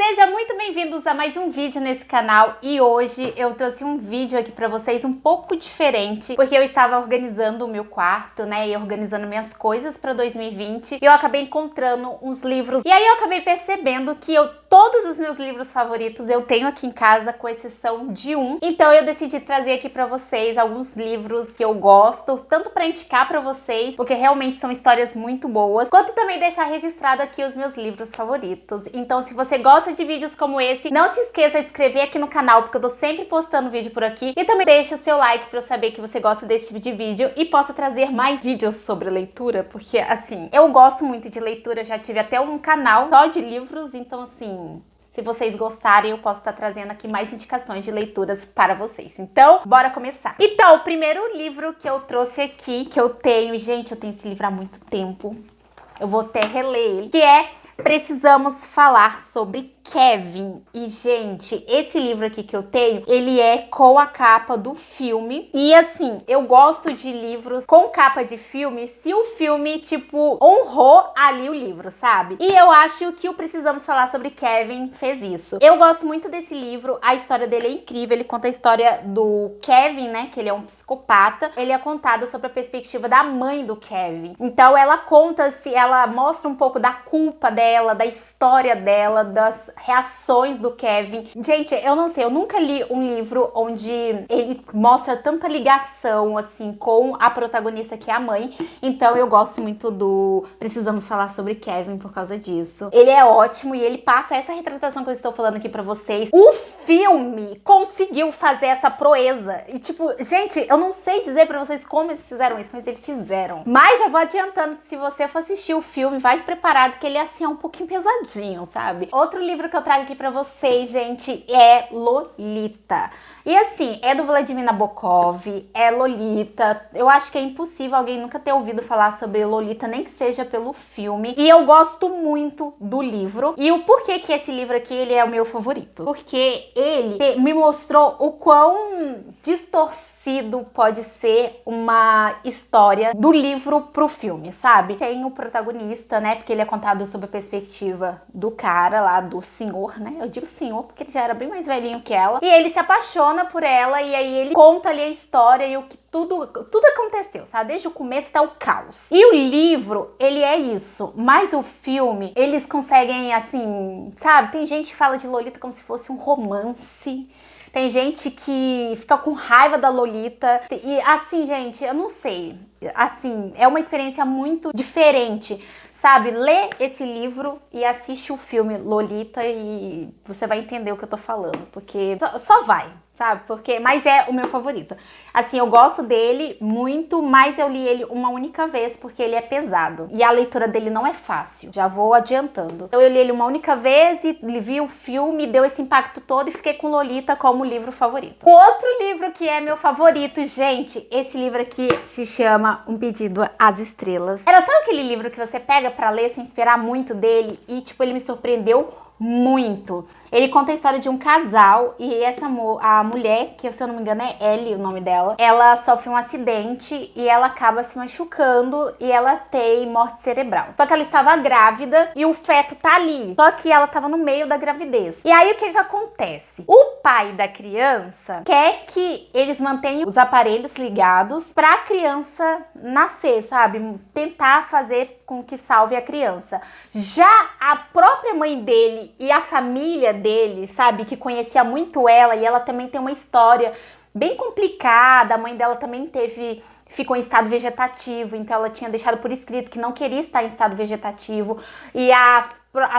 Sejam muito bem-vindos a mais um vídeo nesse canal e hoje eu trouxe um vídeo aqui pra vocês um pouco diferente porque eu estava organizando o meu quarto, né, e organizando minhas coisas pra 2020 e eu acabei encontrando uns livros e aí eu acabei percebendo que todos os meus livros favoritos eu tenho aqui em casa, com exceção de um. Então eu decidi trazer aqui pra vocês alguns livros que eu gosto, tanto pra indicar pra vocês, porque realmente são histórias muito boas, quanto também deixar registrado aqui os meus livros favoritos. Então se você gosta de vídeos como esse, não se esqueça de se inscrever aqui no canal, porque eu tô sempre postando vídeo por aqui. E também deixa o seu like pra eu saber que você gosta desse tipo de vídeo e possa trazer mais vídeos sobre leitura, porque assim, eu gosto muito de leitura, já tive até um canal só de livros, então assim, se vocês gostarem, eu posso estar trazendo aqui mais indicações de leituras para vocês. Então, bora começar. Então, o primeiro livro que eu trouxe aqui, que eu tenho, gente, eu tenho esse livro há muito tempo, eu vou até reler ele, que é Precisamos Falar sobre Kevin. E, gente, esse livro aqui que eu tenho, ele é com a capa do filme. E, assim, eu gosto de livros com capa de filme se o filme, tipo, honrou ali o livro, sabe? E eu acho que o Precisamos Falar sobre Kevin fez isso. Eu gosto muito desse livro, a história dele é incrível. Ele conta a história do Kevin, né, que ele é um psicopata. Ele é contado sobre a perspectiva da mãe do Kevin. Então, ela ela mostra um pouco da culpa dela, da história dela, das reações do Kevin. Gente, eu não sei, eu nunca li um livro onde ele mostra tanta ligação, assim, com a protagonista, que é a mãe. Então eu gosto muito do Precisamos Falar sobre Kevin por causa disso. Ele é ótimo e ele passa essa retratação que eu estou falando aqui pra vocês. O filme conseguiu fazer essa proeza. E tipo, gente, eu não sei dizer pra vocês como eles fizeram isso, mas eles fizeram. Mas já vou adiantando que se você for assistir o filme, vai preparado que ele é assim, um pouquinho pesadinho, sabe? Outro livro que eu trago aqui pra vocês, gente, é Lolita. E assim, é do Vladimir Nabokov, é Lolita. Eu acho que é impossível alguém nunca ter ouvido falar sobre Lolita, nem que seja pelo filme. E eu gosto muito do livro. E o porquê que esse livro aqui, ele é o meu favorito? Porque ele me mostrou o quão distorcido pode ser uma história do livro pro filme, sabe? Tem o protagonista, né, porque ele é contado sob a perspectiva do cara lá, do senhor, né? Eu digo senhor porque ele já era bem mais velhinho que ela. E ele se apaixona por ela e aí ele conta ali a história e o que tudo aconteceu, sabe? Desde o começo até o caos. E o livro, ele é isso. Mas o filme, eles conseguem, assim, sabe? Tem gente que fala de Lolita como se fosse um romance. Tem gente que fica com raiva da Lolita. E assim, gente, eu não sei. Assim, é uma experiência muito diferente, sabe? Lê esse livro e assiste o filme Lolita e você vai entender o que eu tô falando. Porque só vai, sabe? Mas é o meu favorito. Assim, eu gosto dele muito, mas eu li ele uma única vez porque ele é pesado. E a leitura dele não é fácil, já vou adiantando. Então eu li ele uma única vez e vi o filme, deu esse impacto todo e fiquei com Lolita como livro favorito. O outro livro que é meu favorito, gente, esse livro aqui se chama Um Pedido às Estrelas. Era só aquele livro que você pega pra ler sem esperar muito dele e, tipo, ele me surpreendeu muito. Ele conta a história de um casal e a mulher, que se eu não me engano é Ellie o nome dela, ela sofre um acidente e ela acaba se machucando e ela tem morte cerebral. Só que ela estava grávida e o feto tá ali, só que ela estava no meio da gravidez. E aí o que acontece? O pai da criança quer que eles mantenham os aparelhos ligados pra criança nascer, sabe? Tentar fazer com que salve a criança. Já a própria mãe dele e a família dele, sabe, que conhecia muito ela, e ela também tem uma história bem complicada. A mãe dela também ficou em estado vegetativo, então ela tinha deixado por escrito que não queria estar em estado vegetativo, e a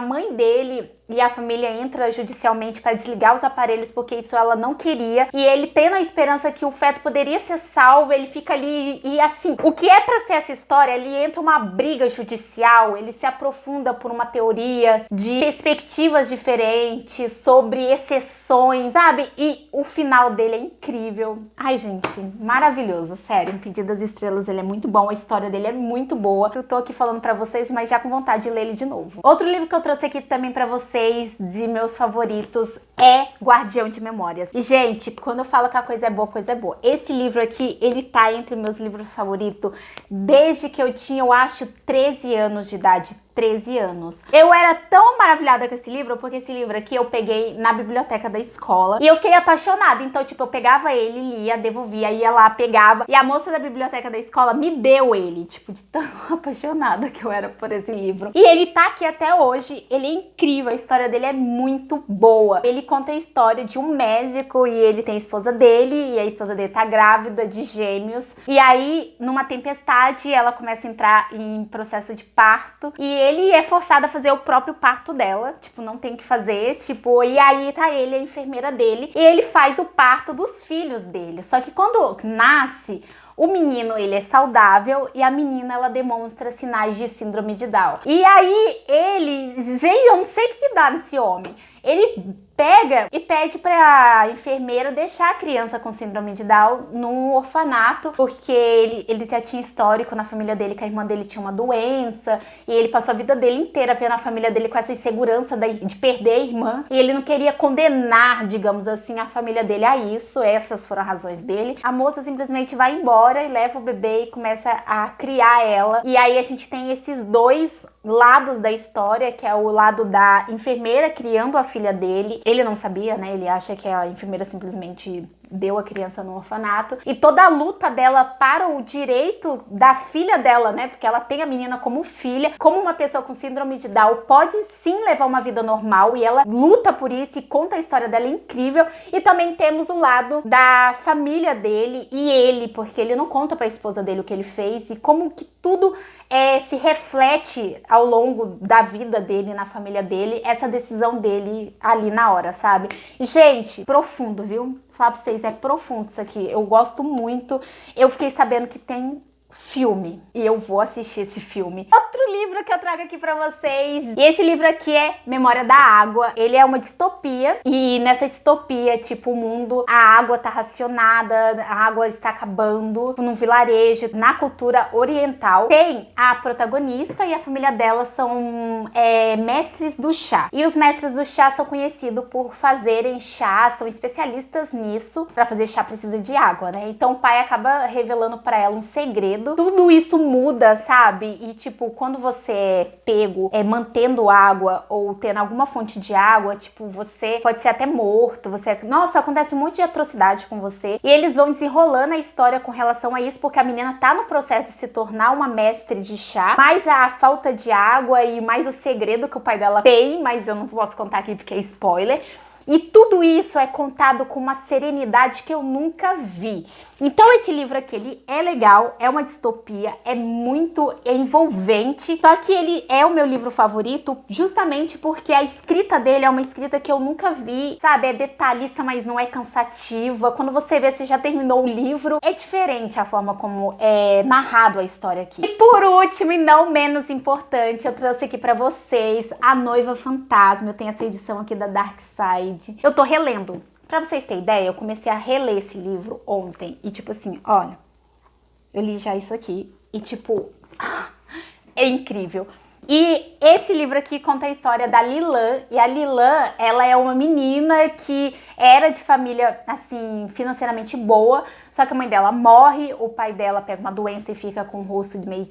mãe dele e a família entra judicialmente para desligar os aparelhos porque isso ela não queria, e ele tendo a esperança que o feto poderia ser salvo, ele fica ali e assim, o que é para ser essa história, ele entra uma briga judicial, ele se aprofunda por uma teoria de perspectivas diferentes, sobre exceções, sabe? E o final dele é incrível. Ai, gente, maravilhoso, sério. Um Pedido às Estrelas, ele é muito bom, a história dele é muito boa. Eu tô aqui falando pra vocês, mas já com vontade de ler ele de novo. Outro livro que eu trouxe aqui também pra vocês, de meus favoritos, é Guardião de Memórias. E, gente, quando eu falo que a coisa é boa, coisa é boa. Esse livro aqui, ele tá entre meus livros favoritos desde que eu tinha, eu acho, 13 anos de idade. 13 anos. Eu era tão maravilhada com esse livro, porque esse livro aqui eu peguei na biblioteca da escola e eu fiquei apaixonada. Então, tipo, eu pegava ele, lia, devolvia, ia lá, pegava. E a moça da biblioteca da escola me deu ele, tipo, de tão apaixonada que eu era por esse livro. E ele tá aqui até hoje, ele é incrível, a história dele é muito boa. Ele conta a história de um médico e ele tem a esposa dele, e a esposa dele tá grávida de gêmeos. E aí, numa tempestade, ela começa a entrar em processo de parto e ele é forçado a fazer o próprio parto dela, tipo, não tem o que fazer, tipo, e aí tá ele, a enfermeira dele, e ele faz o parto dos filhos dele. Só que quando nasce, o menino, ele é saudável e a menina, ela demonstra sinais de síndrome de Down. E aí ele, gente, eu não sei o que dá nesse homem. Ele pega e pede pra enfermeira deixar a criança com síndrome de Down num orfanato, porque ele já tinha histórico na família dele que a irmã dele tinha uma doença, e ele passou a vida dele inteira vendo a família dele com essa insegurança de perder a irmã, e ele não queria condenar, digamos assim, a família dele a isso. Essas foram as razões dele. A moça simplesmente vai embora e leva o bebê e começa a criar ela, e aí a gente tem esses dois lados da história, que é o lado da enfermeira criando a filha dele. Ele não sabia, né? Ele acha que a enfermeira simplesmente deu a criança no orfanato. E toda a luta dela para o direito da filha dela, né? Porque ela tem a menina como filha. Como uma pessoa com síndrome de Down pode sim levar uma vida normal, e ela luta por isso e conta a história dela incrível. E também temos o lado da família dele e ele, porque ele não conta pra esposa dele o que ele fez e como que tudo se reflete ao longo da vida dele, na família dele, essa decisão dele ali na hora, sabe? E, gente, profundo, viu? Falar pra vocês, é profundo isso aqui. Eu gosto muito. Eu fiquei sabendo que tem filme e eu vou assistir esse filme. Outro livro que eu trago aqui pra vocês, e esse livro aqui é Memória da Água. Ele é uma distopia, e nessa distopia, tipo, o mundo, a água tá racionada, a água está acabando num vilarejo, na cultura oriental. Tem a protagonista e a família dela são mestres do chá, e os mestres do chá são conhecidos por fazerem chá, são especialistas nisso. Pra fazer chá precisa de água, né? Então o pai acaba revelando pra ela um segredo. Tudo isso muda, sabe? E tipo, quando você é pego mantendo água ou tendo alguma fonte de água, tipo, você pode ser até morto, nossa, acontece um monte de atrocidade com você. E eles vão desenrolando a história com relação a isso, porque a menina tá no processo de se tornar uma mestre de chá, mais a falta de água e mais o segredo que o pai dela tem, mas eu não posso contar aqui porque é spoiler. E tudo isso é contado com uma serenidade que eu nunca vi. Então esse livro aqui, ele é legal, é uma distopia, é muito envolvente. Só que ele é o meu livro favorito justamente porque a escrita dele é uma escrita que eu nunca vi, sabe? É detalhista, mas não é cansativa. Quando você vê, você já terminou o livro. É diferente a forma como é narrado a história aqui. E por último, e não menos importante, eu trouxe aqui pra vocês A Noiva Fantasma. Eu tenho essa edição aqui da Dark Side. Eu tô relendo. Pra vocês terem ideia, eu comecei a reler esse livro ontem. E tipo assim, olha, eu li já isso aqui. E tipo, é incrível. E esse livro aqui conta a história da Lilan. E a Lilan, ela é uma menina que era de família, assim, financeiramente boa. Só que a mãe dela morre, o pai dela pega uma doença e fica com o rosto meio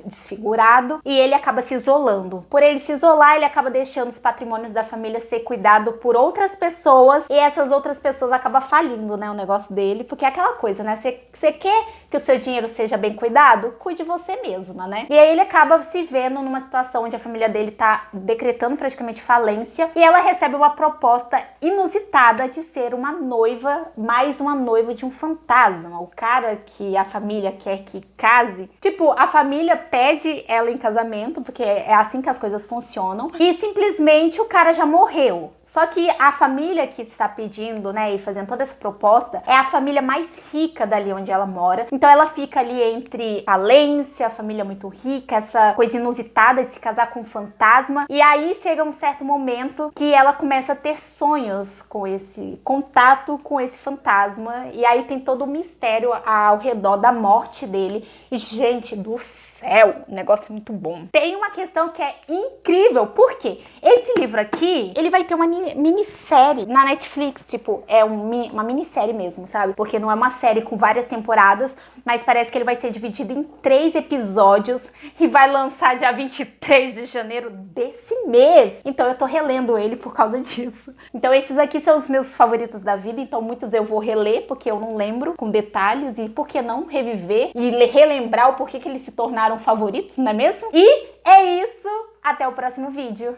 desfigurado. E ele acaba se isolando. Por ele se isolar, ele acaba deixando os patrimônios da família ser cuidado por outras pessoas. E essas outras pessoas acabam falindo, né, o negócio dele. Porque é aquela coisa, né? Você quer que o seu dinheiro seja bem cuidado? Cuide você mesma, né? E aí ele acaba se vendo numa situação onde a família dele tá decretando praticamente falência. E ela recebe uma proposta inusitada de ser uma noiva, mais uma noiva de um fantasma. O cara que a família quer que case, tipo, a família pede ela em casamento, porque é assim que as coisas funcionam, e simplesmente o cara já morreu. Só que a família que está pedindo, né, e fazendo toda essa proposta, é a família mais rica dali onde ela mora. Então ela fica ali entre falência, a família muito rica, essa coisa inusitada de se casar com um fantasma. E aí chega um certo momento que ela começa a ter sonhos com esse contato com esse fantasma. E aí tem todo o mistério ao redor da morte dele. E, gente do céu, céu, o negócio é muito bom. Tem uma questão que é incrível, porque esse livro aqui, ele vai ter uma minissérie na Netflix, tipo, é uma minissérie mesmo, sabe? Porque não é uma série com várias temporadas, mas parece que ele vai ser dividido em 3 episódios e vai lançar dia 23 de janeiro desse mês. Então eu tô relendo ele por causa disso. Então esses aqui são os meus favoritos da vida, então muitos eu vou reler, porque eu não lembro com detalhes, e por que não reviver e relembrar o porquê que eles se tornaram favoritos, não é mesmo? E é isso, até o próximo vídeo.